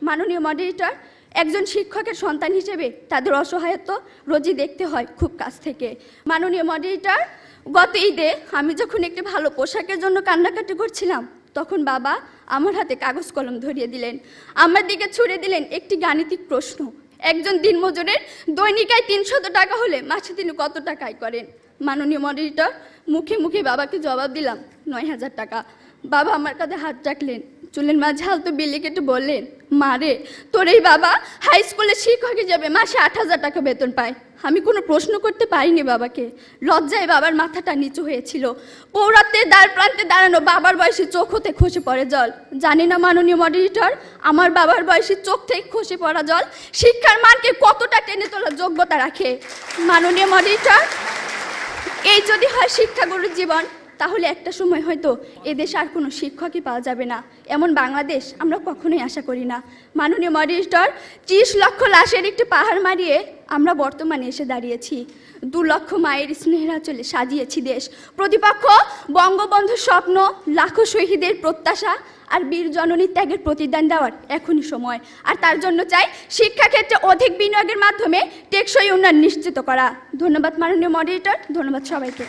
মাননীয় মডারেটর, একজন শিক্ষকের সন্তান হিসেবে তাদের অসহায়ত্ব রোজই দেখতে হয় খুব কাছ থেকে। মাননীয় মডারেটর, গত ঈদে আমি যখন একটি ভালো পোশাকের জন্য কান্নাকাটি করছিলাম, তখন বাবা আমার হাতে কাগজ কলম ধরিয়ে দিলেন, আমার দিকে ছুড়ে দিলেন একটি গাণিতিক প্রশ্ন। একজন দিনমজুরের দৈনিক আয় 300 টাকা হলে মাসে তিনি কত টাকা আয় করেন? মাননীয় মডারেটর, মুখে মুখে বাবাকে জবাব দিলাম 9000 টাকা। বাবা আমার কাঁধে হাত রাখলেন, চুলের মাঝে হালতো বিলি কেটে বললেন, মা রে, তোর এই বাবা হাই স্কুলে শিক্ষক হিসেবে মাসে 8000 টাকা বেতন পায়। আমি কোনো প্রশ্ন করতে পারিনি বাবাকে, লজ্জায় বাবার মাথাটা নিচু হয়েছিল। পৌরাত্বের দ্বার প্রান্তে দাঁড়ানো বাবার বয়সী চোখ হতে খসে পড়ে জল। জানি না মাননীয় মডারেটর, আমার বাবার বয়সী চোখ থেকে খসে পড়া জল শিক্ষার মানকে কতটা টেনে তোলার যোগ্যতা রাখে। মাননীয় মডারেটর, এই যদি হয় শিক্ষাগুরুর জীবন, তাহলে একটা সময় হয়তো এদেশে আর কোনো শিক্ষকই পাওয়া যাবে না। এমন বাংলাদেশ আমরা কখনোই আশা করি না। মাননীয় মডারেটর, 30 লক্ষ লাশের একটি পাহাড় মারিয়ে আমরা বর্তমানে এসে দাঁড়িয়েছি। 2 লক্ষ মায়ের স্নেহের আঁচলে সাজিয়েছি দেশ। প্রতিপক্ষ বঙ্গবন্ধুর স্বপ্ন, লাখো শহীদের প্রত্যাশা আর বীর জননীর ত্যাগের প্রতিদান দেওয়ার এখনই সময়। আর তার জন্য চাই শিক্ষাক্ষেত্রে অধিক বিনিয়োগের মাধ্যমে টেকসই উন্নয়ন নিশ্চিত করা। ধন্যবাদ মাননীয় মডারেটর, ধন্যবাদ সবাইকে।